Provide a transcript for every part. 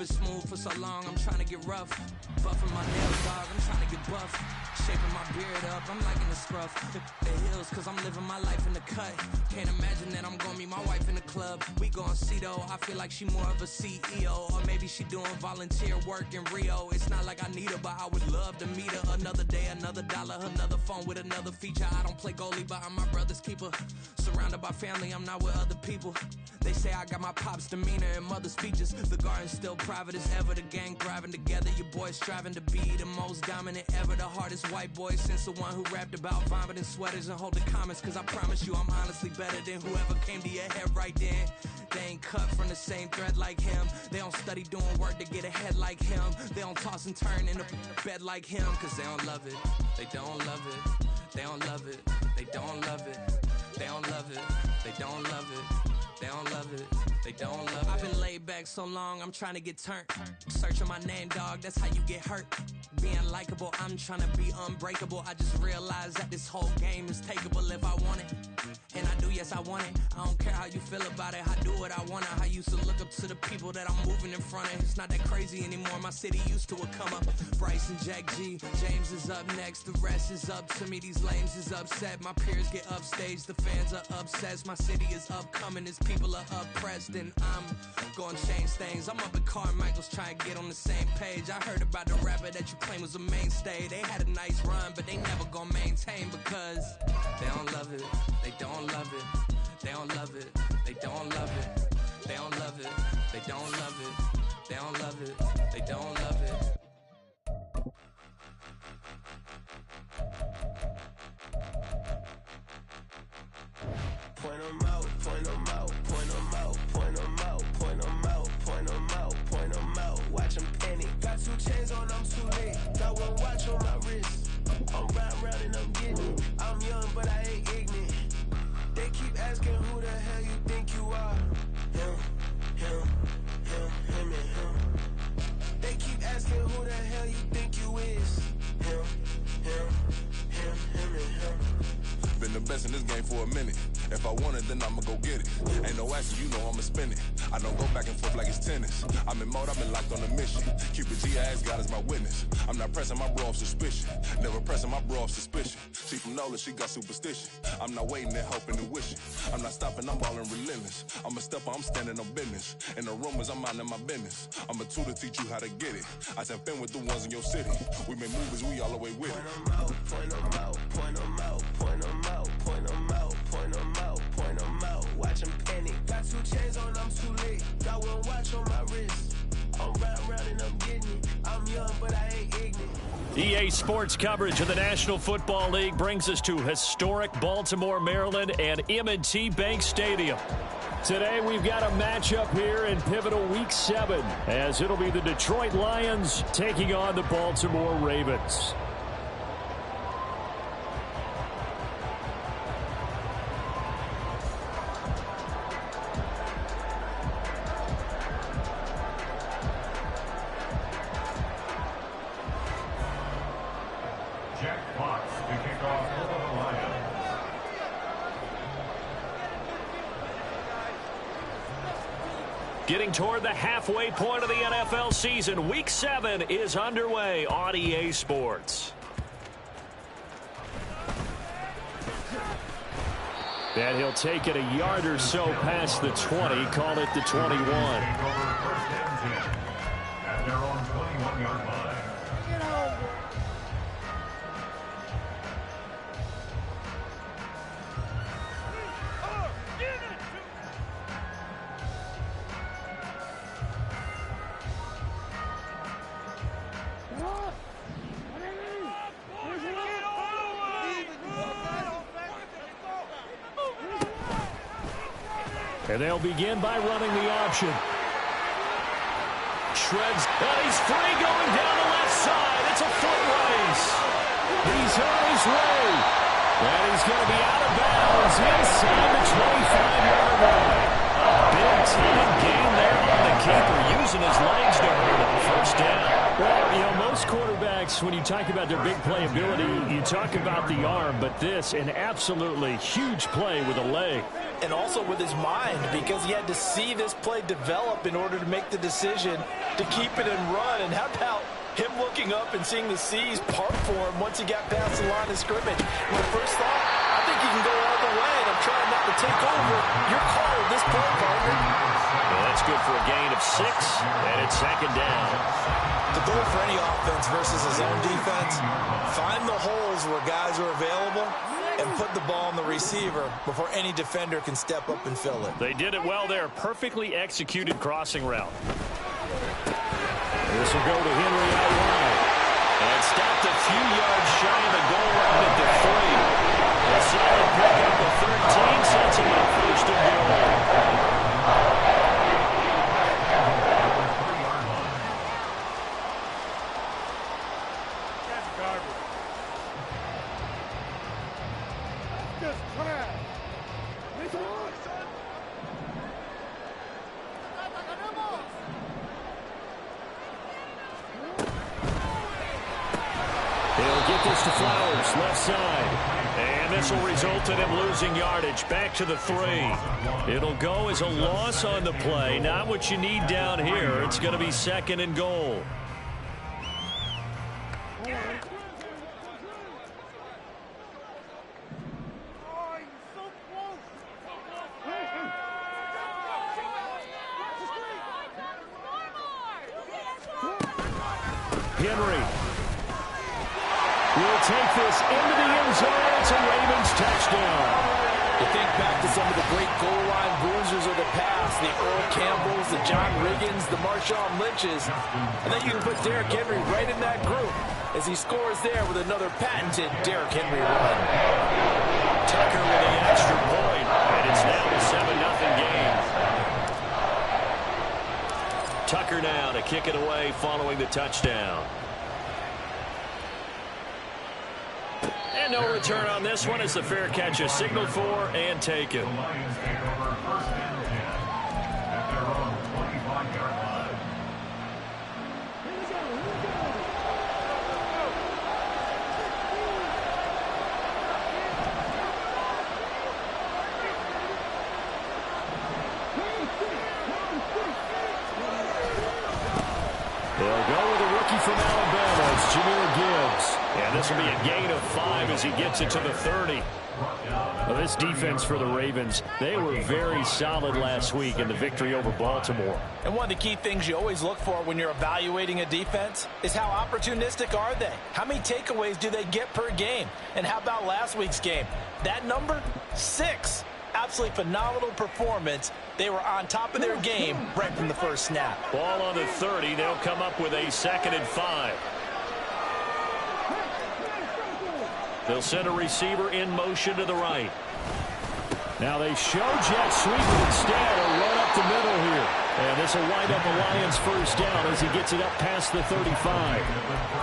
been smooth for so long, I'm trying to get rough. Buffing my nails, dog, I'm trying to get buff. Shaping my beard up, I'm liking the scruff. The heels, cause I'm living my life in the cut. Can't imagine that I'm gonna meet my wife in the club. We gon' see though, I feel like she more of a CEO. Or maybe she doing volunteer work in Rio. It's not like I need her, but I would love to meet her. Another day, another dollar, another phone with another feature. I don't play goalie, but I'm my brother's keeper. Surrounded by family, I'm not with other people. They say I got my pop's demeanor and mother's features. The garden's still private as ever, the gang thriving together. Your boys striving to be the most dominant ever. The hardest white boy since the one who rapped about vomiting sweaters and holding comments. Cause I promise you I'm honestly better than whoever came to your head right then. They ain't cut from the same thread like him. They don't study doing work to get ahead like him. They don't toss and turn in the bed like him. Cause they don't love it, they don't love it. They don't love it, they don't love it. They don't love it, they don't love it. They don't love it, they don't love it. I've been laid back so long, I'm trying to get turned. Searching my name, dog, that's how you get hurt. Being likable, I'm trying to be unbreakable. I just realized that this whole game is takeable if I want it. And I do, yes, I want it. I don't care how you feel about it, I do what I want. I used to look up to the people that I'm moving in front of. It's not that crazy anymore, my city used to a come up. Bryce and Jack G, James is up next. The rest is up to me, these lames is upset. My peers get upstaged, the fans are obsessed. My city is upcoming, it's people are oppressed, and I'm gonna change things. I'm up at Carmichael's trying to get on the same page. I heard about the rapper that you claim was a mainstay. They had a nice run, but they never gonna maintain because they don't love it, they don't love it, they don't love it, they don't love it, they don't love it, they don't love it, they don't love it, they don't love it. Point them out, point them out, point them out, point them out, point them out, point them out, point them out. Watch them panic. Got 2 chains on, I'm too late. Got 1 watch on my wrist. I'm riding round and I'm getting it. I'm young, but I ain't ignorant. They keep asking who the hell you think you are. Him, him, him, him, and him. They keep asking who the hell you think you is. Him, him, him, him, and him. Been the best in this game for a minute. If I want it, then I'ma go get it. Ain't no asking, you know I'ma spin it. I don't go back and forth like it's tennis. I'm in mode, I've been locked on a mission. Cupid G, I ask God as my witness. I'm not pressing my bro off suspicion. Never pressing my bro off suspicion. She from Nola, she got superstition. I'm not waiting and hoping and wishing. I'm not stopping, I'm ballin' relentless. I'm a stepper, I'm standing on business. In the rumors, I'm minding my business. I'm a tutor, teach you how to get it. I said, fin with the ones in your city. We make movies, we all the way with it. Point them out, point them out, point them out, point them out, point them out, point them out, point them out. Watch them panic. Got 2 chains on, I'm too late. Got 1 watch on my wrist. I'm riding round and I'm getting it. I'm young, but I ain't ignorant. EA Sports coverage of the National Football League brings us to historic Baltimore, Maryland, and M&T Bank Stadium. Today we've got a matchup here in pivotal Week 7, as it'll be the Detroit Lions taking on the Baltimore Ravens. Getting toward the halfway point of the NFL season, Week 7 is underway on EA Sports. And he'll take it a yard or so past the 20, call it the 21. At their own 21-yard line. And they'll begin by running the option. Shreds, and he's free going down the left side. It's a foot race. He's on his way. And he's going to be out of bounds inside the 25-yard line. A big-time gain there on the keeper, using his legs to hurt him. First down. Well, most quarterbacks Lance, when you talk about their big playability, you talk about the arm, but this, an absolutely huge play with a leg. And also with his mind, because he had to see this play develop in order to make the decision to keep it and run. And how about him looking up and seeing the seas part for him once he got past the line of scrimmage? My first thought, I think he can go all the way, and I'm trying not to take over. Your call at this point, partner. Well, that's good for a gain of 6, and it's second down. The goal for any offense versus his own defense, find the holes where guys are available and put the ball on the receiver before any defender can step up and fill it. They did it well there. Perfectly executed crossing route. This will go to Henry out wide. And stopped a few yards shy of the goal line at the 3. A solid pickup of 13 sets him up first and goal. To Flowers, left side. And this will result in him losing yardage. Back to the 3. It'll go as a loss on the play. Not what you need down here. It's going to be second and goal. Henry will take this into the end zone. It's a Ravens touchdown. You think back to some of the great goal line bruisers of the past, the Earl Campbells, the John Riggins, the Marshawn Lynches, and then you can put Derrick Henry right in that group as he scores there with another patented Derrick Henry run. Tucker with the extra point, and it's now a 7-0 game. Tucker now to kick it away following the touchdown. And no return on this one as the fair catch is signaled for and taken. The Lions take over first and 10 at their own 25-yard line. They'll go with a rookie from Alabama. It's Jahmyr Gibbs. And this will be a gain of 5 as he gets it to the 30. Well, this defense for the Ravens, they were very solid last week in the victory over Baltimore. And one of the key things you always look for when you're evaluating a defense is how opportunistic are they? How many takeaways do they get per game? And how about last week's game? That number, 6. Absolutely phenomenal performance. They were on top of their game right from the first snap. Ball on the 30. They'll come up with a 2nd and 5. They'll send a receiver in motion to the right. Now they show jet sweep, but instead a run up the middle here. And this will wind up a Lions first down as he gets it up past the 35.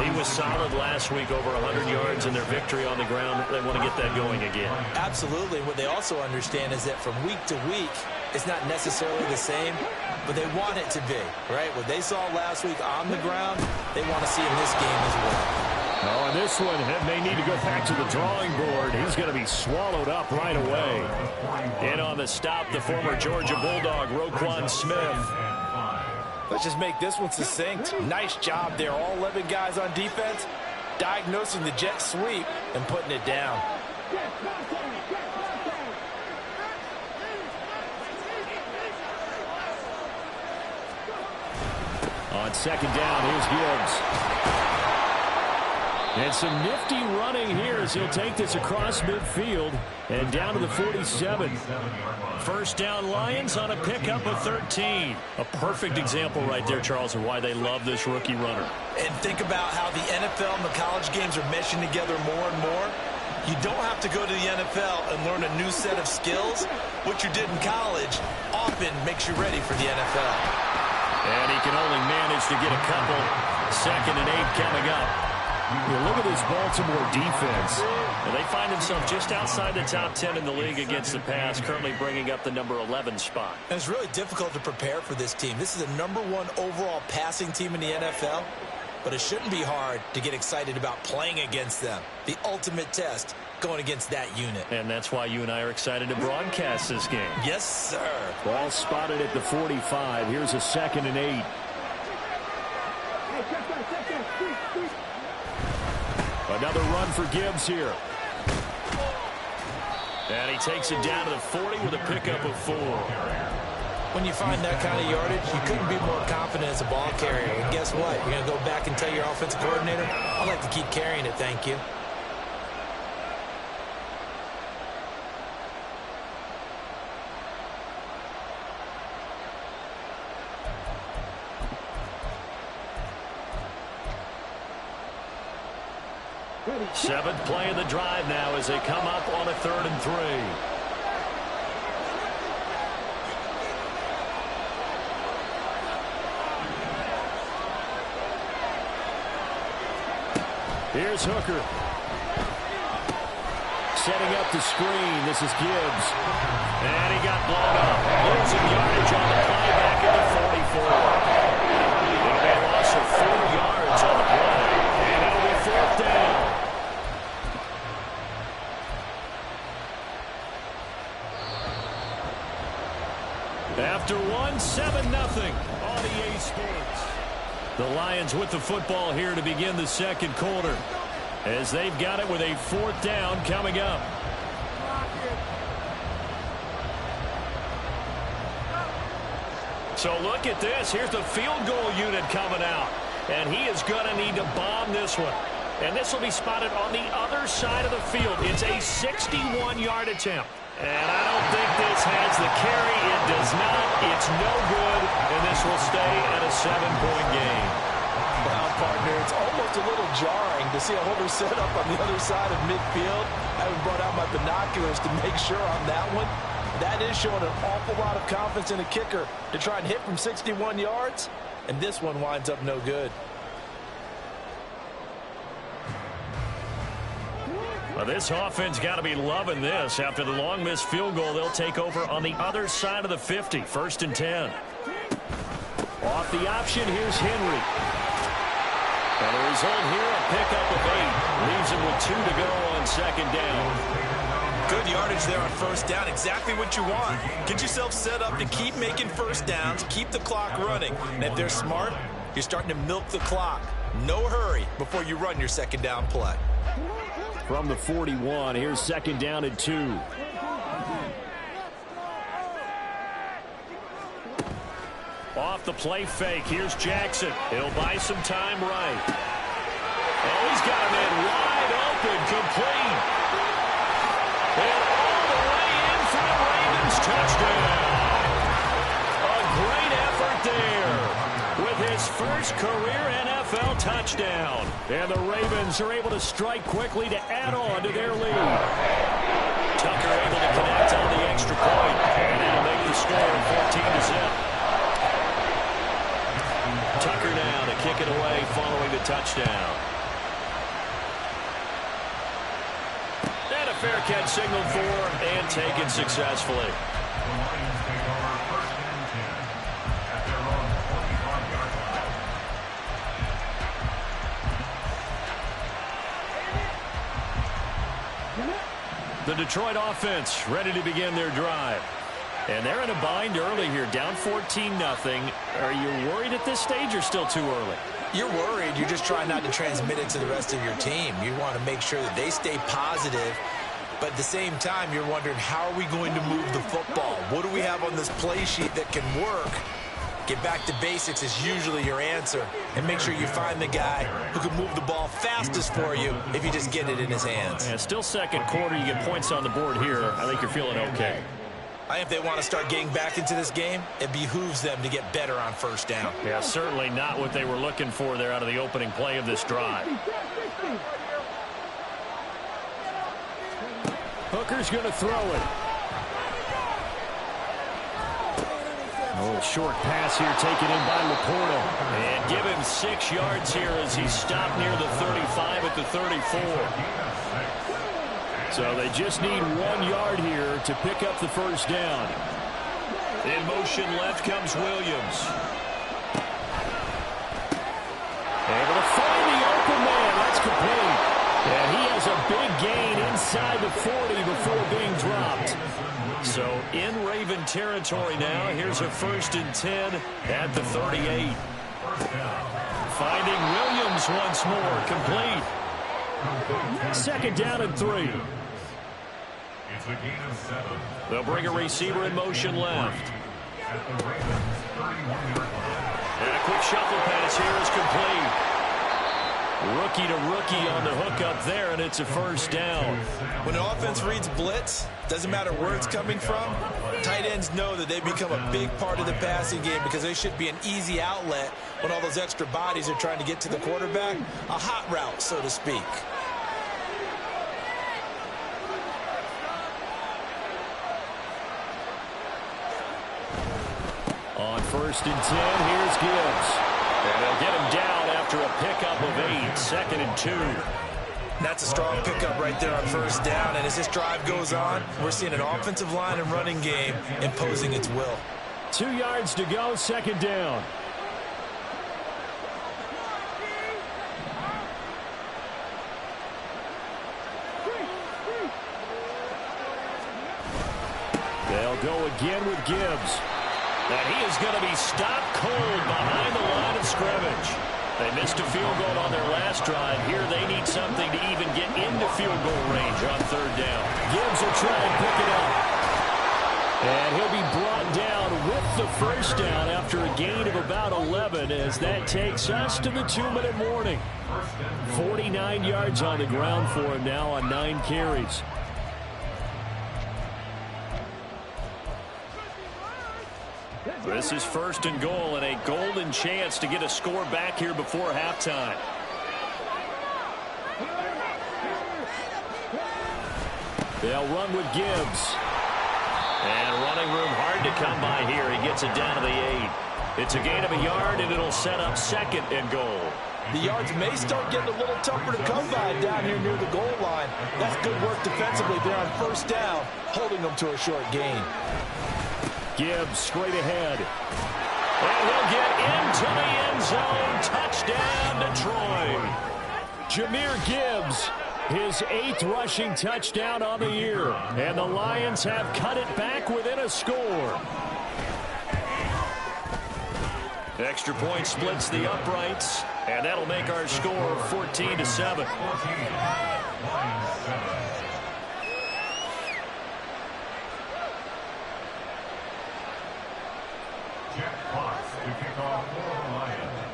He was solid last week, over 100 yards in their victory on the ground. They want to get that going again. Absolutely. What they also understand is that from week to week, it's not necessarily the same, but they want it to be, right? What they saw last week on the ground, they want to see in this game as well. Oh, and this one may need to go back to the drawing board. He's going to be swallowed up right away. In on the stop, the former Georgia Bulldog, Roquan Smith. Let's just make this one succinct. Nice job there. All 11 guys on defense diagnosing the jet sweep and putting it down. On second down, here's Gibbs. And some nifty running here as he'll take this across midfield and down to the 47. First down Lions on a pickup of 13. A perfect example right there, Charles, of why they love this rookie runner. And think about how the NFL and the college games are meshing together more and more. You don't have to go to the NFL and learn a new set of skills. What you did in college often makes you ready for the NFL. And he can only manage to get a couple. 2nd and 8 coming up. Look at this Baltimore defense. And they find themselves just outside the top 10 in the league against the pass, currently bringing up the number 11 spot. And it's really difficult to prepare for this team. This is the #1 overall passing team in the NFL. but it shouldn't be hard to get excited about playing against them. The ultimate test going against that unit. And that's why you and I are excited to broadcast this game. Yes, sir. Ball spotted at the 45. Here's a 2nd and 8. Another run for Gibbs here. And he takes it down to the 40 with a pickup of 4. When you find that kind of yardage, you couldn't be more confident as a ball carrier. And guess what? You're going to go back and tell your offensive coordinator, I'd like to keep carrying it, thank you. Seventh play of the drive now as they come up on a 3rd and 3. Here's Hooker. Setting up the screen. This is Gibbs. And he got blown up. Losing yardage on the play back at the 44. It'll be a loss of 4 yards on the play. And it'll be 4th down. After 7-0 on EA Sports. The Lions with the football here to begin the 2nd quarter, as they've got it with a 4th down coming up. So look at this. Here's the field goal unit coming out, and he is going to need to bomb this one. And this will be spotted on the other side of the field. It's a 61-yard attempt. And I don't think this has the carry. It does not. It's no good. And this will stay at a 7-point game. Well, partner, it's almost a little jarring to see a holder set up on the other side of midfield. I haven't brought out my binoculars to make sure on that one. That is showing an awful lot of confidence in a kicker to try and hit from 61 yards. And this one winds up no good. Well, this offense got to be loving this. After the long missed field goal, they'll take over on the other side of the 50. 1st and 10. Off the option, here's Henry. And the result here, a pickup of 8. Leaves him with 2 to go on 2nd down. Good yardage there on 1st down. Exactly what you want. Get yourself set up to keep making 1st downs, keep the clock running. And if they're smart, you're starting to milk the clock. No hurry before you run your 2nd down play. From the 41, here's 2nd down and 2. Off the play fake, here's Jackson. He'll buy some time right. Oh, he's got a man wide open, complete. And all the way in for the Ravens touchdown. A great effort there with his first career NFL touchdown. And the Ravens are able to strike quickly to add on to their lead. Tucker able to connect on the extra point. And that'll make the score 14-0. Tucker now to kick it away following the touchdown. And a fair catch signaled for and taken successfully. The Lions take over 1st and 10 at their own 45-yard line. The Detroit offense ready to begin their drive. And they're in a bind early here, down 14-0. Are you worried at this stage or still too early? You're worried. You're just trying not to transmit it to the rest of your team. You want to make sure that they stay positive. But at the same time, you're wondering, how are we going to move the football? What do we have on this play sheet that can work? Get back to basics is usually your answer. And make sure you find the guy who can move the ball fastest for you if you just get it in his hands. Yeah, still 2nd quarter. You get points on the board here. I think you're feeling okay. I think if they want to start getting back into this game, it behooves them to get better on 1st down. Yeah, certainly not what they were looking for there out of the opening play of this drive. Hooker's going to throw it. Oh, a short pass here taken in by Laporta. And give him 6 yards here as he stopped near the 35 at the 34. So they just need 1 yard here to pick up the 1st down. In motion left comes Williams. Able to It's complete. And he has a big gain inside the 40 before being dropped. So in Raven territory now. Here's a 1st and 10 at the 38. Finding Williams once more. Complete. 2nd down and 3. It's a gain of 7. They'll bring a receiver in motion left. At the Ravens 31-yard line. And a quick shuffle pass here is complete. Rookie to rookie on the hook up there, and it's a 1st down. When an offense reads blitz, doesn't matter where it's coming from, tight ends know that they become a big part of the passing game because they should be an easy outlet when all those extra bodies are trying to get to the quarterback. A hot route, so to speak. On 1st and 10, here's Gibbs. And they'll get him down after a pickup of 8, 2nd and 2. That's a strong pickup right there on 1st down. And as this drive goes on, we're seeing an offensive line and running game imposing its will. 2 yards to go, 2nd down. They'll go again with Gibbs. And he is going to be stopped cold behind the line of scrimmage. They missed a field goal on their last drive. Here they need something to even get into field goal range on 3rd down. Gibbs will try and pick it up. And he'll be brought down with the 1st down after a gain of about 11 as that takes us to the 2-minute warning. 49 yards on the ground for him now on 9 carries. This is 1st and goal and a golden chance to get a score back here before halftime. They'll run with Gibbs. And running room hard to come by here. He gets it down to the 8. It's a gain of a yard, and it'll set up 2nd and goal. The yards may start getting a little tougher to come by down here near the goal line. That's good work defensively there on 1st down, holding them to a short gain. Gibbs straight ahead. And he'll get into the end zone. Touchdown, Detroit. Jahmyr Gibbs, his 8th rushing touchdown on the year. And the Lions have cut it back within a score. Extra point splits the uprights. And that'll make our score 14-7.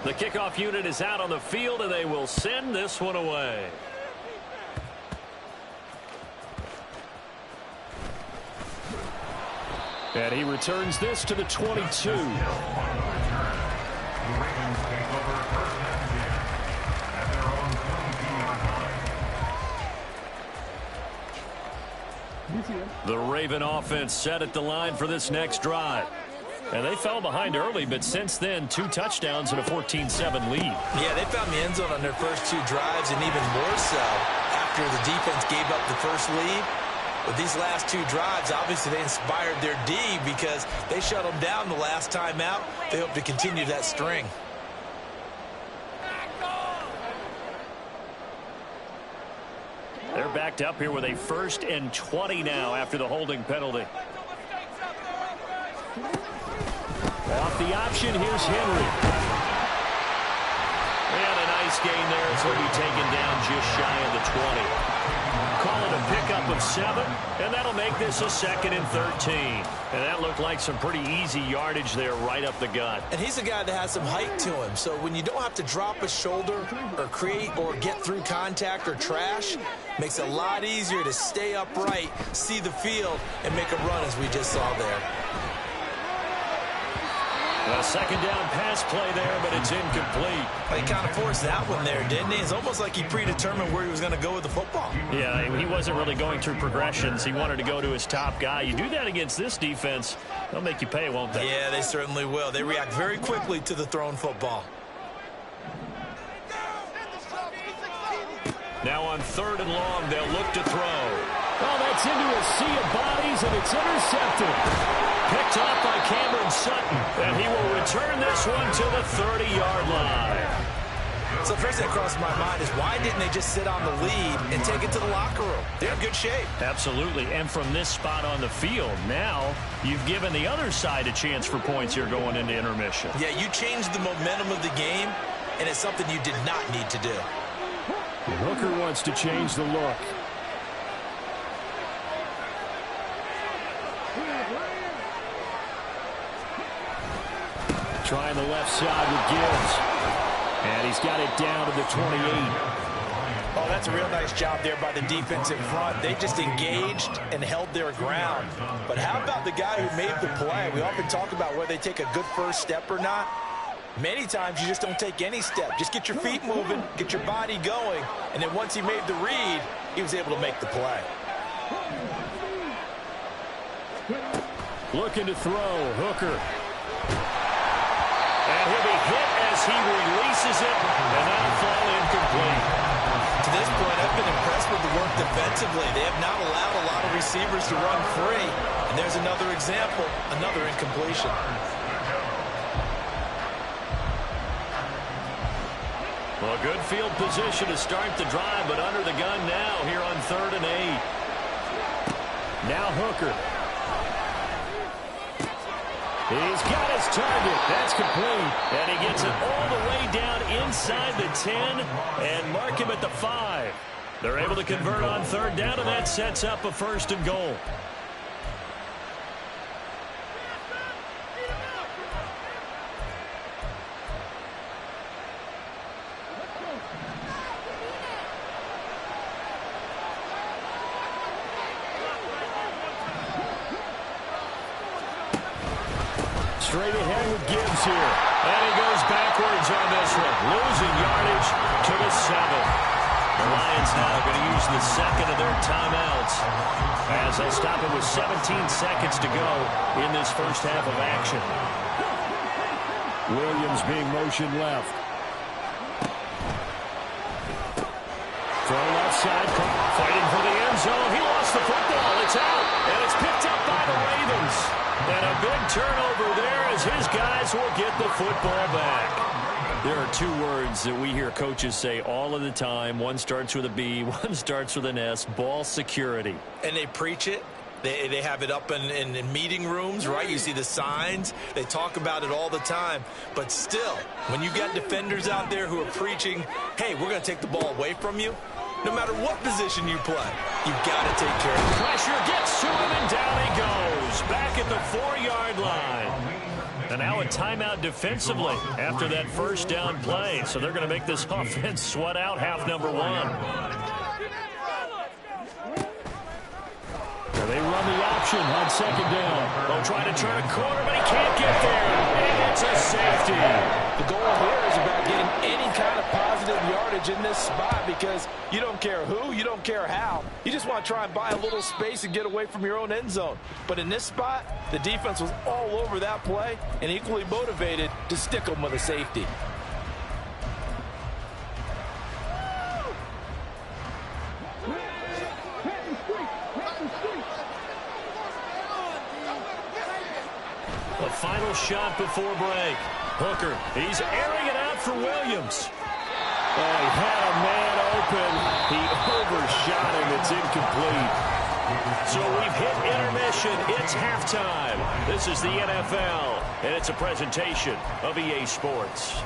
The kickoff unit is out on the field, and they will send this one away. And he returns this to the 22. The Raven offense set at the line for this next drive. And they fell behind early, but since then, 2 touchdowns and a 14-7 lead. Yeah, they found the end zone on their first 2 drives, and even more so after the defense gave up the first lead. But these last 2 drives, obviously they inspired their D because they shut them down the last time out. They hope to continue that string. They're backed up here with a 1st and 20 now after the holding penalty. Off the option, here's Henry. And a nice gain there as he'll be taken down just shy of the 20. Call it a pickup of 7, and that'll make this a 2nd and 13. And that looked like some pretty easy yardage there right up the gut. And he's a guy that has some height to him, so when you don't have to drop a shoulder or create or get through contact or trash, makes it a lot easier to stay upright, see the field, and make a run as we just saw there. A 2nd down pass play there, but it's incomplete. Well, he kind of forced that one there, didn't he? It's almost like he predetermined where he was going to go with the football. Yeah, he wasn't really going through progressions. He wanted to go to his top guy. You do that against this defense, they'll make you pay, won't they? Yeah, they certainly will. They react very quickly to the thrown football. Now on 3rd and long, they'll look to throw. Oh, that's into a sea of bodies, and it's intercepted. Picked off by Cameron Sutton, and he will return this one to the 30-yard line. So the first thing that crosses my mind is why didn't they just sit on the lead and take it to the locker room? They're in good shape. Absolutely. And from this spot on the field, now you've given the other side a chance for points here going into intermission. Yeah, you changed the momentum of the game, and it's something you did not need to do. Hooker wants to change the look. Trying the left side with Gibbs. And he's got it down to the 28. Oh, that's a real nice job there by the defense in front. They just engaged and held their ground. But how about the guy who made the play? We often talk about whether they take a good first step or not. Many times you just don't take any step. Just get your feet moving, get your body going, and then once he made the read, he was able to make the play. Looking to throw, Hooker. And he'll be hit as he releases it, and that'll fall incomplete. To this point, I've been impressed with the work defensively. They have not allowed a lot of receivers to run free. And there's another example, another incompletion. Well, good field position to start the drive, but under the gun now here on 3rd and 8. Now Hooker. He's got his target. That's complete. And he gets it all the way down inside the 10 and mark him at the 5. They're able to convert on 3rd down, and that sets up a 1st and goal. Straight ahead with Gibbs here. And he goes backwards on this one. Losing yardage to the 7. The Lions now going to use the second of their timeouts as they'll stop it with 17 seconds to go in this first half of action. Williams being motioned left. Throw left side. Fighting for the end zone. He lost the football. It's out. And it's picked up by the Ravens. And a big turnover there as his guys will get the football back. There are 2 words that we hear coaches say all of the time. One starts with a B, one starts with an S, ball security. And they preach it. They have it up in meeting rooms, right? You see the signs. They talk about it all the time. But still, when you got defenders out there who are preaching, hey, we're going to take the ball away from you, no matter what position you play, you've got to take care of it. Pressure gets to him, and down he goes. Back at the 4-yard line. And now a timeout defensively after that first down play. So they're going to make this offense sweat out half number 1. They run the option on 2nd down. They'll try to turn a corner, but he can't get there. And it's a safety. The goal here is about getting any kind of positive yardage in this spot because you don't care who, you don't care how. You just want to try and buy a little space and get away from your own end zone. But in this spot, the defense was all over that play and equally motivated to stick them with a safety. The final shot before break. Hooker, he's airing it out for Williams. Oh, he had a man open. He overshot him. It's incomplete. So we've hit intermission. It's halftime. This is the NFL, and it's a presentation of EA Sports.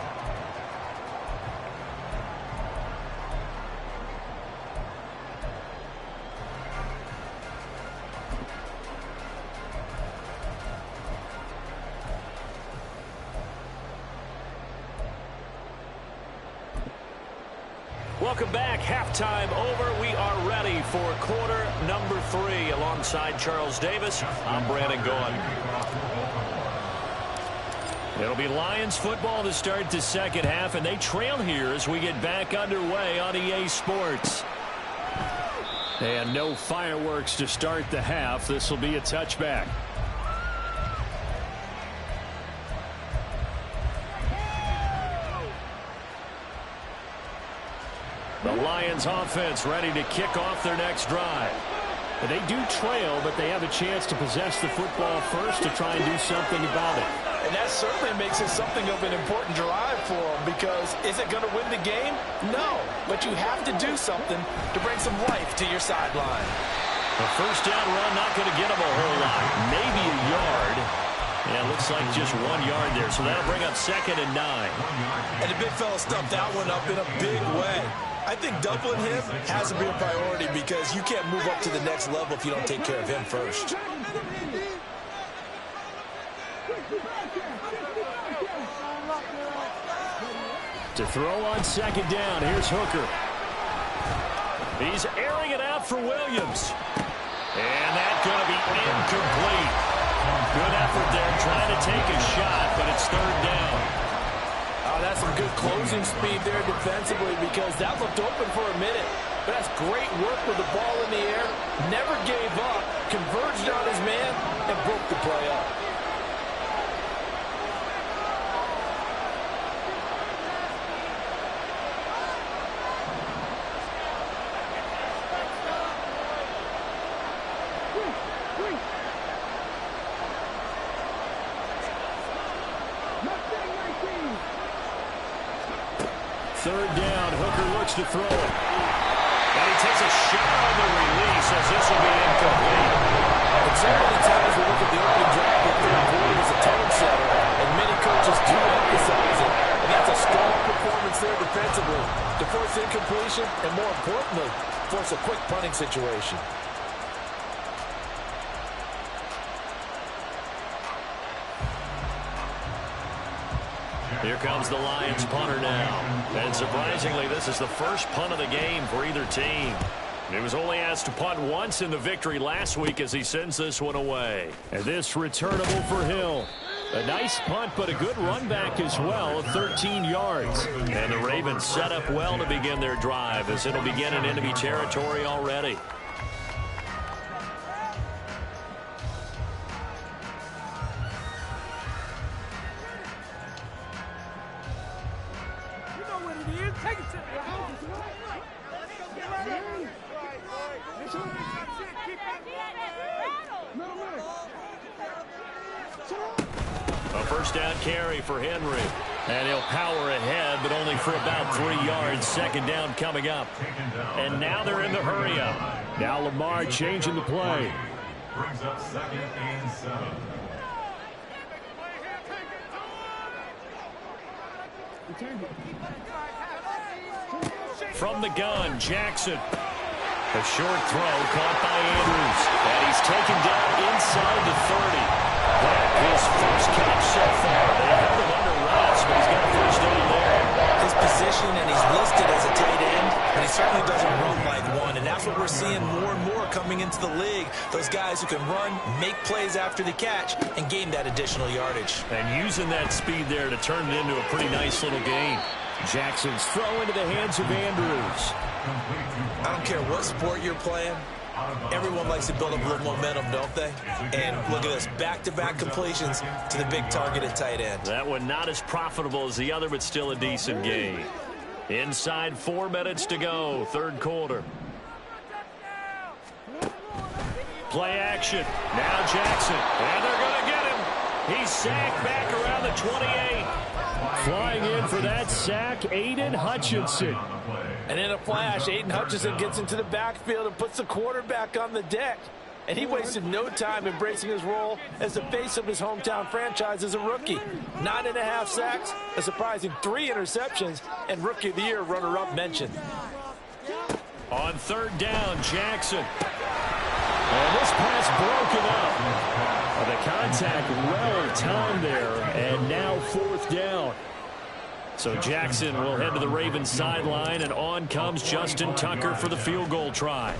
Welcome back. Halftime over. We are ready for quarter number 3. Alongside Charles Davis, I'm Brandon Gaughan. It'll be Lions football to start the second half, and they trail here as we get back underway on EA Sports. And no fireworks to start the half. This will be a touchback. The Lions offense ready to kick off their next drive. They do trail, but they have a chance to possess the football first to try and do something about it. And that certainly makes it something of an important drive for them, because is it going to win the game? No, but you have to do something to bring some life to your sideline. A first down run, not going to get him a whole lot. Maybe a yard. Yeah, it looks like just 1 yard there, so that'll bring up 2nd and 9. And the big fella stuffed that one up in a big way. I think doubling him has to be a priority, because you can't move up to the next level if you don't take care of him first. To throw on 2nd down, here's Hooker. He's airing it out for Williams. And that's going to be incomplete. Good effort there, trying to take a shot, but it's 3rd down. Oh, that's some good closing speed there defensively, because that looked open for a minute. But that's great work with the ball in the air. Never gave up, converged on his man, and broke the play up. Third down, Hooker looks to throw it. And he takes a shot on the release as this will be incomplete. And so many times we look at the opening drive of third quarter as a tone setter, and many coaches do emphasize it. And that's a strong performance there defensively to force incompletion and, more importantly, force a quick punting situation. Here comes the Lions punter now. And surprisingly, this is the first punt of the game for either team. He was only asked to punt once in the victory last week as he sends this one away. And this returnable for Hill. A nice punt, but a good run back as well of 13 yards. And the Ravens set up well to begin their drive, as it'll begin in enemy territory already. A first down carry for Henry. And he'll power ahead, but only for about 3 yards. 2nd down coming up. And now they're in the hurry up. Now Lamar changing the play. Brings up 2nd and 7. From the gun, Jackson. A short throw caught by Andrews. And he's taken down inside the 30. His first catch so far. They have him under wraps, but he's got a first down there. His position, and he's listed as a tight end, but he certainly doesn't run like one. And that's what we're seeing more and more coming into the league. Those guys who can run, make plays after the catch, and gain that additional yardage. And using that speed there to turn it into a pretty nice little gain. Jackson's throw into the hands of Andrews. I don't care what sport you're playing. Everyone likes to build up a little momentum, don't they? And look at this, back-to-back completions to the big targeted tight end. That one not as profitable as the other, but still a decent gain. Inside 4 minutes to go, 3rd quarter. Play action. Now Jackson. And they're going to get him. He's sacked back around the 28. Flying in for that sack, Aiden Hutchinson. And in a flash, Aiden Hutchinson gets into the backfield and puts the quarterback on the deck. And he wasted no time embracing his role as the face of his hometown franchise as a rookie. 9.5 sacks, a surprising 3 interceptions, and Rookie of the Year runner-up mention. On 3rd down, Jackson. And this pass broken up. The contact well timed there, and now 4th down. So Jackson will head to the Ravens sideline, and on comes Justin Tucker for the field goal try.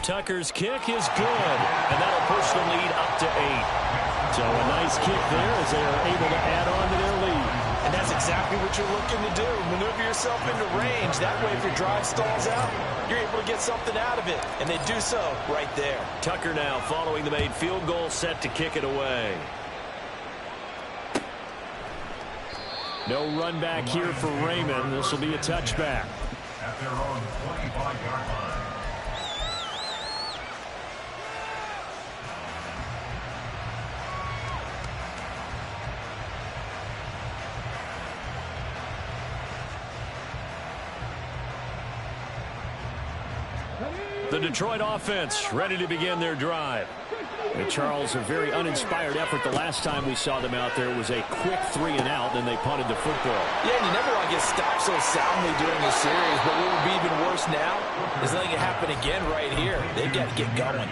Tucker's kick is good, and that'll push the lead up to 8. So a nice kick there as they are able to add on to their lead. And that's exactly what you're looking to do. Maneuver yourself into range. That way, if your drive stalls out, you're able to get something out of it. And they do so right there. Tucker now following the made field goal, set to kick it away. No run back here for Raymond. This will be a touchback. At their own 25-yard line. The Detroit offense ready to begin their drive. And Charles, a very uninspired effort. The last time we saw them out there was a quick 3-and-out, and they punted the football. Yeah, and you never want to get stopped so soundly during a series, but what would be even worse now is letting it happen again right here. They've got to get going.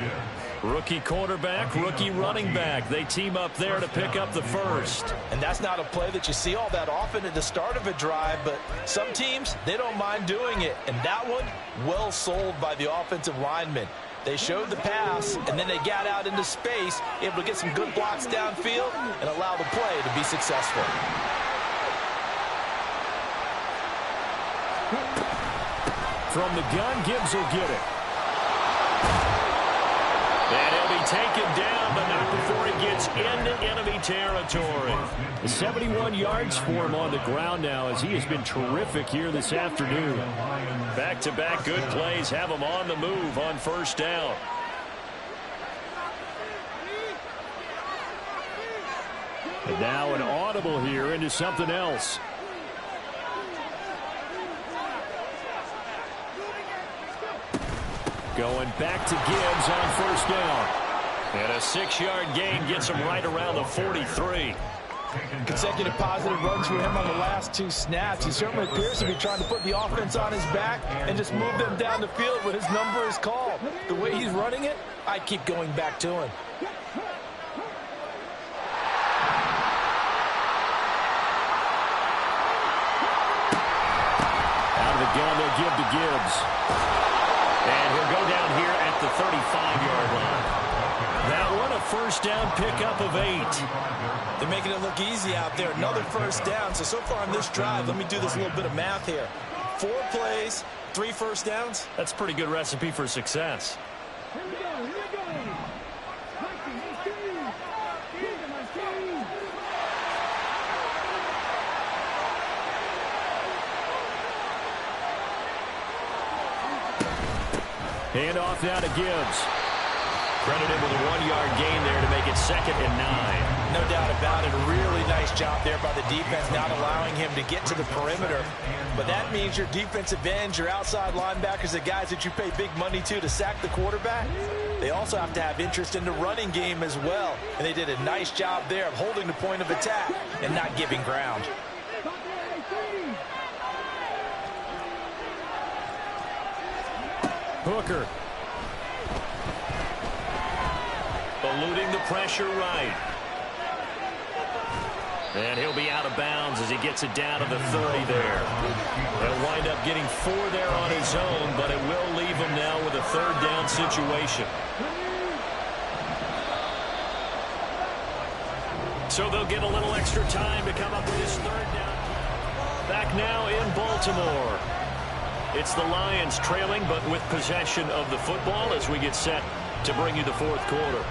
Rookie quarterback, rookie running back. They team up there to pick up the first. And that's not a play that you see all that often at the start of a drive, but some teams, they don't mind doing it. And that one, well sold by the offensive lineman. They showed the pass, and then they got out into space, able to get some good blocks downfield and allow the play to be successful. From the gun, Gibbs will get it. And he'll be taken down, but not before he gets into enemy territory. 71 yards for him on the ground now, as he has been terrific here this afternoon. Back-to-back good plays have him on the move on first down. And now an audible here into something else. Going back to Gibbs on first down. And a 6-yard gain gets him right around the 43. Consecutive positive runs for him on the last 2 snaps. He certainly appears to be trying to put the offense on his back and just move them down the field when his number is called. The way he's running it, I keep going back to him. Out of the gun, they'll give to Gibbs. And he'll go down here at the 35-yard line. That one, a first down pickup of 8. They're making it look easy out there. Another first down. So far on this drive, let me do this little bit of math here. 4 plays, 3 first downs. That's a pretty good recipe for success. Hand off now to Gibbs. Credited with a 1-yard gain there to make it 2nd and 9. No doubt about it. A really nice job there by the defense, not allowing him to get to the perimeter. But that means your defensive ends, your outside linebackers, the guys that you pay big money to sack the quarterback, they also have to have interest in the running game as well. And they did a nice job there of holding the point of attack and not giving ground. Hooker. Eluding the pressure right. And he'll be out of bounds as he gets it down to the 30 there. He'll wind up getting 4 there on his own, but it will leave him now with a 3rd down situation. So they'll get a little extra time to come up with his 3rd down. Back now in Baltimore. It's the Lions trailing, but with possession of the football as we get set to bring you the 4th quarter.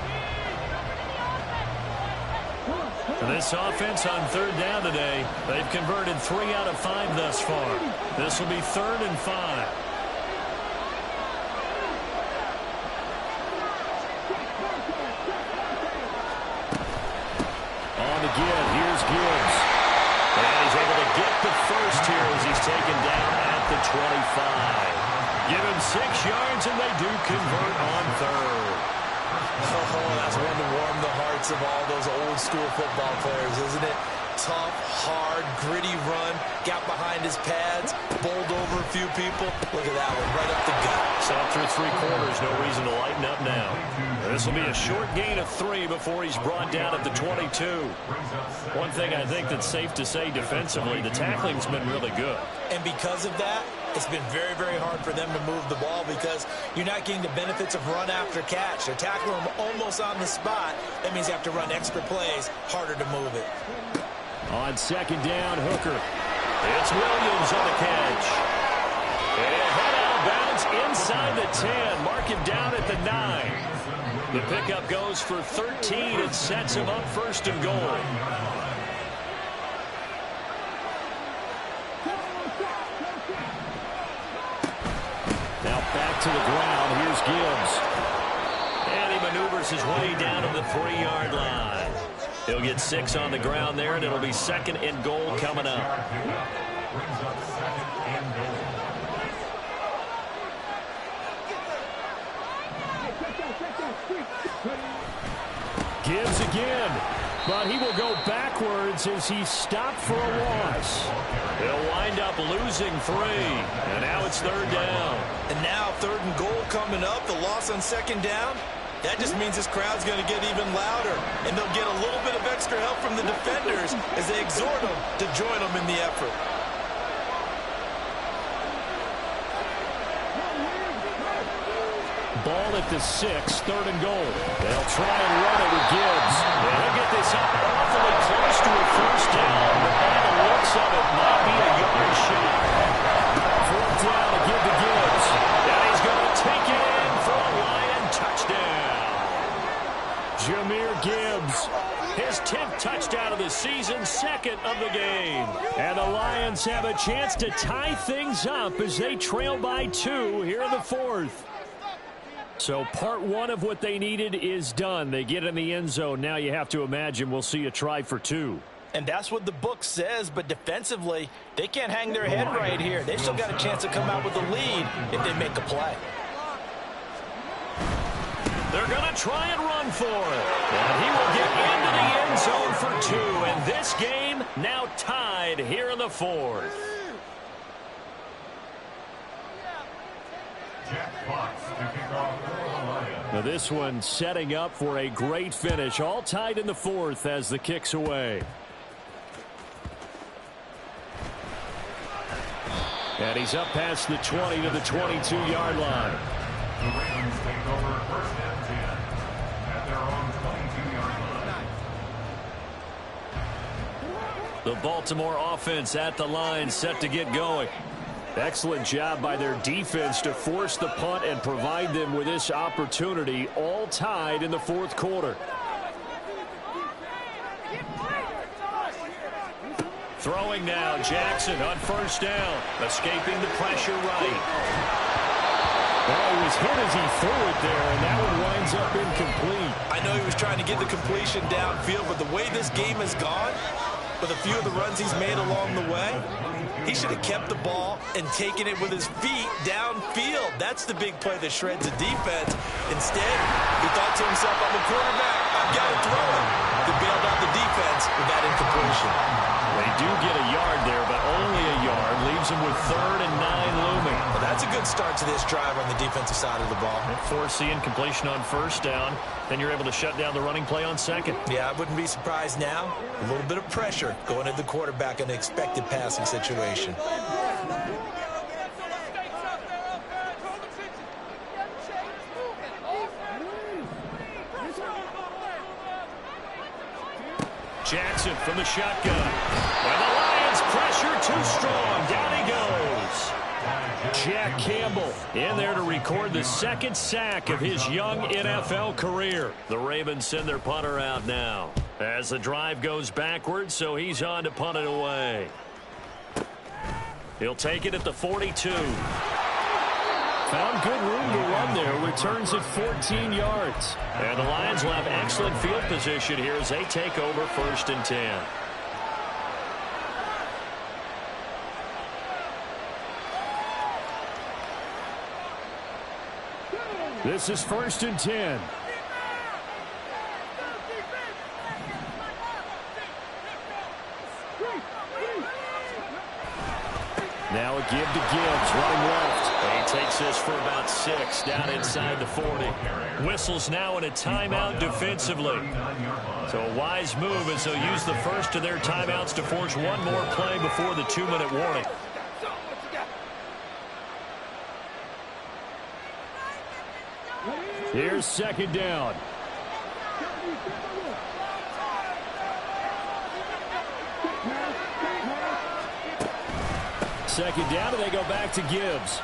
This offense on 3rd down today, they've converted 3 out of 5 thus far. This will be 3rd and 5. On the give, here's Gibbs. And he's able to get the first here as he's taken down at the 25. Give him 6 yards, and they do convert on 3rd. Oh, that's one to warm the hearts of all those old school football players, isn't it? Tough, hard, gritty run, got behind his pads, bowled over a few people. Look at that one, right up the gut. So through 3 quarters, no reason to lighten up now. This will be a short gain of 3 before he's brought down at the 22. One thing I think that's safe to say defensively, the tackling's been really good. And because of that, it's been very, very hard for them to move the ball because you're not getting the benefits of run after catch. They're tackling them almost on the spot. That means you have to run extra plays, harder to move it. On 2nd down, Hooker. It's Williams on the catch. And head out of bounds inside the 10. Mark him down at the 9. The pickup goes for 13 and sets him up 1st and goal. Now back to the ground. Here's Gibbs. And he maneuvers his way down to the 3-yard line. He'll get 6 on the ground there, and it'll be 2nd and goal coming up. Gibbs again. But he will go backwards as he's stopped for a loss. They'll wind up losing 3. And now it's 3rd down. And now 3rd and goal coming up. The loss on 2nd down. That just means this crowd's going to get even louder. And they'll get a little bit of extra help from the defenders as they exhort them to join them in the effort. Ball at the 6, 3rd and goal. They'll try and run it with Gibbs. They'll get this up awfully close to a 1st down, but by the looks of it, might be a yard shot. 4th down to give to Gibbs. And he's going to take it in for a Lion touchdown. Jahmyr Gibbs, his 10th touchdown of the season, 2nd of the game. And the Lions have a chance to tie things up as they trail by 2 here in the 4th. So part 1 of what they needed is done. They get in the end zone. Now you have to imagine we'll see a try for 2. And that's what the book says, but defensively, they can't hang their head right here. They still got a chance to come out with a lead if they make a play. They're going to try and run for it. And he will get into the end zone for 2. And this game now tied here in the 4th. Jack Fox to kick off for the Lions. Now this one setting up for a great finish. All tied in the 4th as the kick's away. And he's up past the 20 to the 22-yard line. The Ravens take over 1st and 10 at their own 22-yard line. The Baltimore offense at the line, set to get going. Excellent job by their defense to force the punt and provide them with this opportunity, all tied in the 4th quarter. Throwing now, Jackson on 1st down, escaping the pressure right. Well, he was hit as he threw it there, and that one winds up incomplete. I know he was trying to get the completion downfield, but the way this game has gone, with a few of the runs he's made along the way, he should have kept the ball and taken it with his feet downfield. That's the big play that shreds the defense. Instead, he thought to himself, I'm a quarterback, I've got to throw it. He bailed out the defense with that incompletion. They do get a yard there, but only a yard. Leaves him with 3rd and 9 looming. Well, that's a good start to this drive on the defensive side of the ball. Force the incompletion on 1st down. Then you're able to shut down the running play on 2nd. Yeah, I wouldn't be surprised now. A little bit of pressure going at the quarterback in an expected passing situation. Jackson from the shotgun. And the Lions pressure too strong. Down he goes. Jack Campbell in there to record the 2nd sack of his young NFL career. The Ravens send their punter out now as the drive goes backwards, so he's on to punt it away. He'll take it at the 42. Found good room to run there. Returns at 14 yards. And the Lions will have excellent field position here as they take over 1st and 10. This is 1st and 10. Now a give to Gibbs, running left. And he takes this for about 6 down inside the 40. Whistles now in a timeout defensively. So a wise move as they'll use the first of their timeouts to force one more play before the 2-minute warning. Here's 2nd down. Second down, and they go back to Gibbs.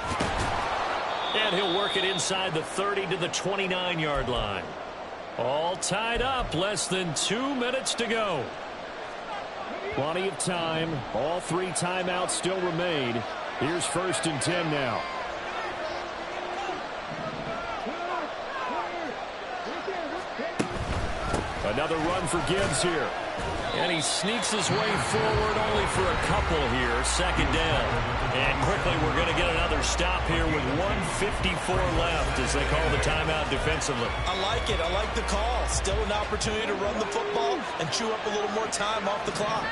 And he'll work it inside the 30 to the 29-yard line. All tied up, less than 2 minutes to go. Plenty of time. All 3 timeouts still remain. Here's 1st and 10 now. Another run for Gibbs here. And he sneaks his way forward only for a couple here. Second down. And quickly we're going to get another stop here with 1:54 left as they call the timeout defensively. I like it. I like the call. Still an opportunity to run the football and chew up a little more time off the clock.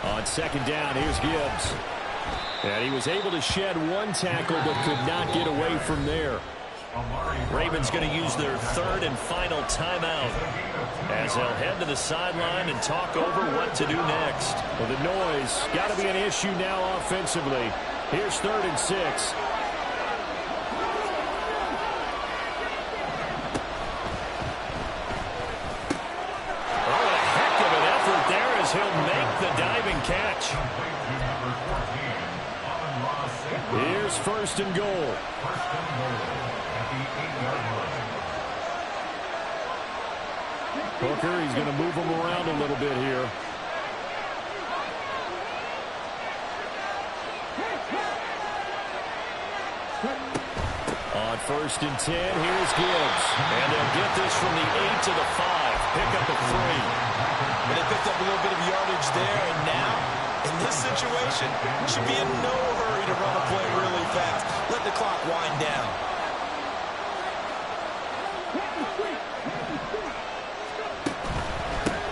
On second down, here's Gibbs. And he was able to shed one tackle but could not get away from there. Ravens going to use their third and final timeout as they'll head to the sideline and talk over what to do next. Well, the noise got to be an issue now offensively. Here's 3rd and 6. Oh, a heck of an effort there as he'll make the diving catch. Here's 1st and goal. Hooker, he's going to move him around a little bit here. On 1st and 10, here's Gibbs. And they'll get this from the 8 to the 5. Pick up a 3. But they picked up a little bit of yardage there, and now, in this situation, should be in no hurry to run a play really fast. Let the clock wind down.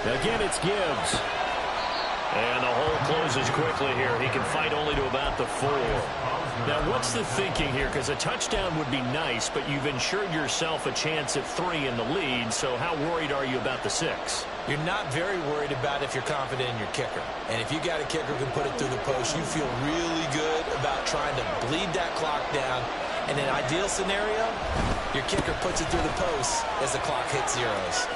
Again, it's Gibbs. And the hole closes quickly here. He can fight only to about the 4. Now, what's the thinking here? Because a touchdown would be nice, but you've ensured yourself a chance at 3 in the lead, so how worried are you about the 6? You're not very worried about if you're confident in your kicker. And if you got a kicker who can put it through the post, you feel really good about trying to bleed that clock down. In an ideal scenario, your kicker puts it through the post as the clock hits zeros.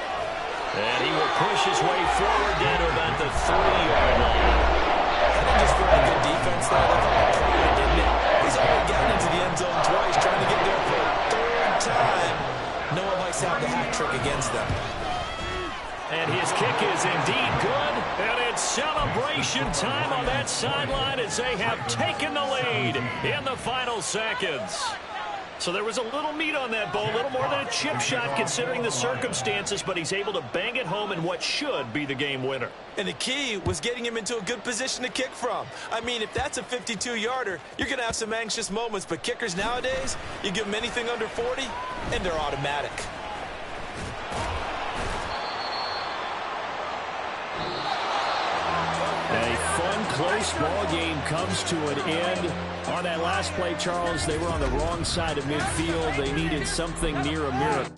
And he will push his way forward down to about the 3-yard line. That just felt like good defense there. That felt like pride, didn't it? He's already gotten into the end zone twice, trying to get there for a 3rd time. No one likes to have the hat trick against them. And his kick is indeed good. And it's celebration time on that sideline as they have taken the lead in the final seconds. So there was a little meat on that ball, a little more than a chip shot considering the circumstances, but he's able to bang it home in what should be the game winner. And the key was getting him into a good position to kick from. I mean, if that's a 52-yarder, you're going to have some anxious moments, but kickers nowadays, you give them anything under 40, and they're automatic. A fun, close ball game comes to an end. On that last play, Charles, they were on the wrong side of midfield. They needed something near a miracle.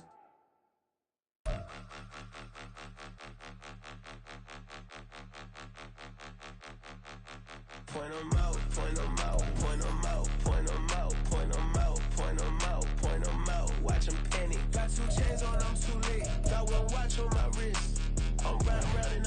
Point 'em out, point 'em out, point 'em out, point 'em out, point 'em out, point 'em out, point 'em out. Watch 'em panic. Got 2 chains on, I'm too late. Got 1 watch on my wrist. I'm riding around in